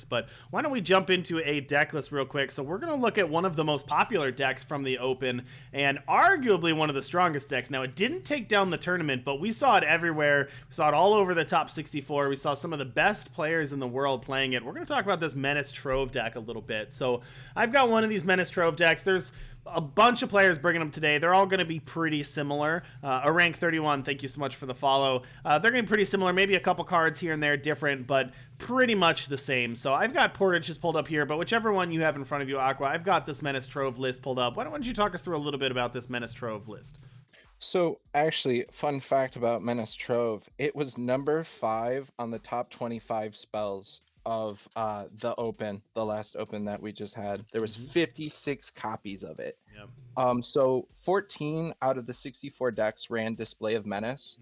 But why don't we jump into a deck list real quick? So we're going to look at one of the most popular decks from the Open and arguably one of the strongest decks. Now, it didn't take down the tournament, but we saw it everywhere. We saw it all over the top 64. We saw some of the best players in the world playing it. We're going to talk about this Menace Trove deck a little bit. So I've got one of these Menace Trove decks. There's a bunch of players bringing them today. They're all going to be pretty similar. A rank 31, thank you so much for the follow. They're going to be pretty similar, maybe a couple cards here and there different, but pretty much the same. So I've got Portage just pulled up here, but whichever one you have in front of you, Aqua, I've got this Menace Trove list pulled up. Why don't you talk us through a little bit about this Menace Trove list? So actually, fun fact about Menace Trove, it was number 5 on the top 25 spells of the Open, the last Open that we just had. There was 56 copies of it. Yep. So 14 out of the 64 decks ran Display of Menace.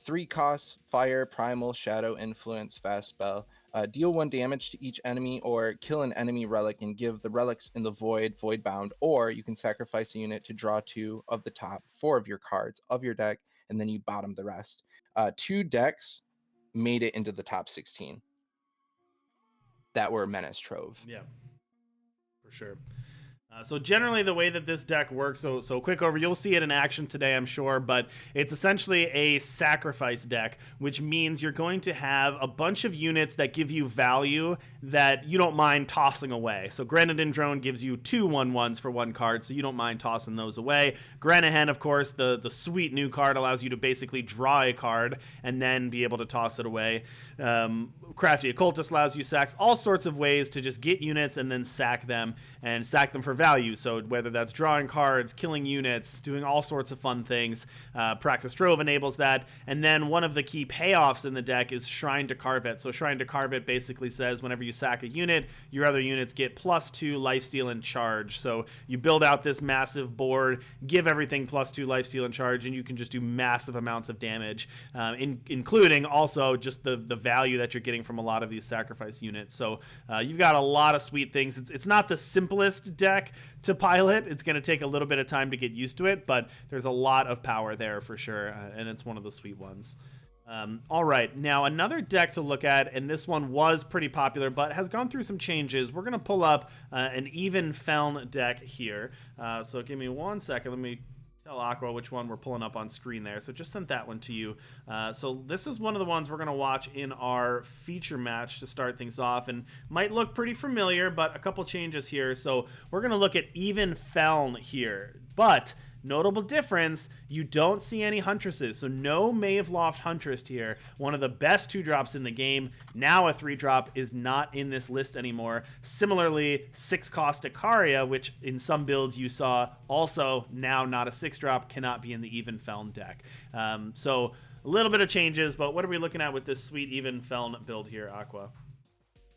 3 costs: Fire, Primal, Shadow, Influence, Fast Spell. Deal 1 damage to each enemy or kill an enemy relic and give the relics in the void bound, or you can sacrifice a unit to draw 2 of the top 4 of your cards of your deck, and then you bottom the rest. 2 decks made it into the top 16 that were Menace Trove. Yeah, for sure. So generally the way that this deck works, so quick over, you'll see it in action today, I'm sure, but it's essentially a sacrifice deck, which means you're going to have a bunch of units that give you value that you don't mind tossing away. So Grenadin Drone gives you 2 1/1s for 1 card, so you don't mind tossing those away. Grenahen, of course, the sweet new card, allows you to basically draw a card and then be able to toss it away. Crafty Occultist allows you sacks, all sorts of ways to just get units and then sack them for value. So whether that's drawing cards, killing units, doing all sorts of fun things, Praxis Trove enables that. And then one of the key payoffs in the deck is Shrine to Carve It. So Shrine to Carve It basically says whenever you sack a unit, your other units get +2 lifesteal and charge. So you build out this massive board, give everything +2 lifesteal and charge, and you can just do massive amounts of damage, including also just the value that you're getting from a lot of these sacrifice units. So you've got a lot of sweet things. It's not the simplest deck to pilot. It's going to take a little bit of time to get used to it, but there's a lot of power there for sure, and it's one of the sweet ones. All right, now another deck to look at, and this one was pretty popular but has gone through some changes. We're going to pull up an Even Feln deck here. So give me 1 second. Let me tell Aqua which one we're pulling up on screen there. So just sent that one to you. So this is one of the ones we're going to watch in our feature match to start things off, and might look pretty familiar, but a couple changes here. So we're going to look at Even Feln here, but notable difference, you don't see any Huntresses, so no Maveloft Huntress here. One of the best 2-drops in the game, now a 3-drop, is not in this list anymore. Similarly, 6-cost Ikaria, which in some builds you saw, also now not a 6-drop, cannot be in the Even Feln deck. So a little bit of changes, but what are we looking at with this sweet Even Feln build here, Aqua?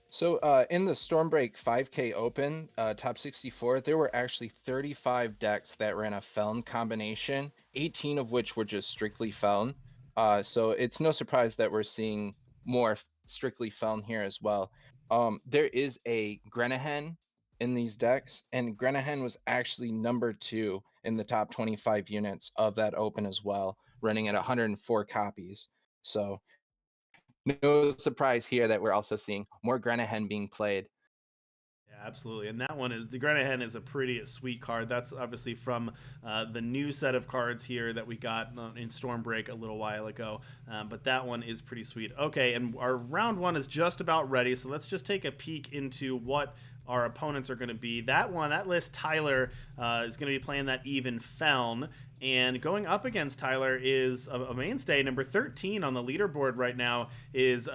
So in the Stormbreak 5K Open, top 64, there were actually 35 decks that ran a Feln combination, 18 of which were just strictly Feln. So it's no surprise that we're seeing more strictly Feln here as well. There is a Grenahen in these decks, and Grenahen was actually number 2 in the top 25 units of that Open as well, running at 104 copies. So no surprise here that we're also seeing more Grenahen being played. Yeah, absolutely. And that one is, the Grenahen is a pretty sweet card. That's obviously from the new set of cards here that we got in Stormbreak a little while ago. But that one is pretty sweet. Okay, and our round 1 is just about ready. So let's just take a peek into what our opponents are going to be. That list, Tyler is going to be playing that Even Feln. And going up against Tyler is a mainstay. Number 13 on the leaderboard right now is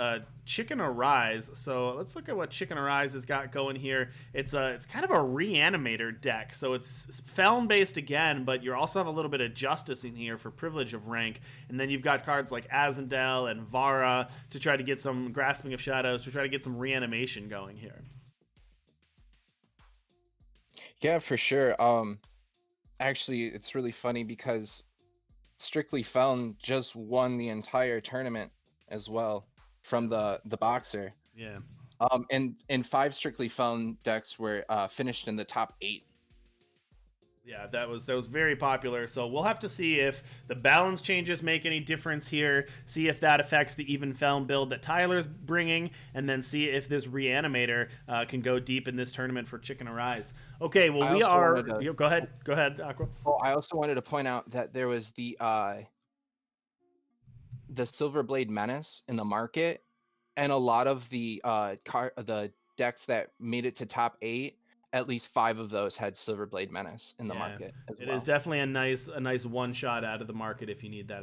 Chicken Arise. So let's look at what Chicken Arise has got going here. It's kind of a reanimator deck. So it's Feln based again, but you also have a little bit of Justice in here for Privilege of Rank. And then you've got cards like Azendel and Vara to try to get some Grasping of Shadows, to try to get some reanimation going here. Yeah, for sure. Actually, it's really funny because Strictly Feln just won the entire tournament as well from the Boxer. Yeah. And 5 Strictly Feln decks were finished in the top 8. Yeah, that was very popular. So we'll have to see if the balance changes make any difference here. See if that affects the even Feln build that Tyler's bringing, and then see if this Reanimator can go deep in this tournament for Chicken Arise. Okay, well I we also are. wanted to. Go ahead, Aqua. Oh, I also wanted to point out that there was the Silverblade Menace in the market, and a lot of the decks that made it to top 8, at least 5 of those had Silverblade Menace in the Yeah, market as it is well. definitely a nice one shot out of the market if you need that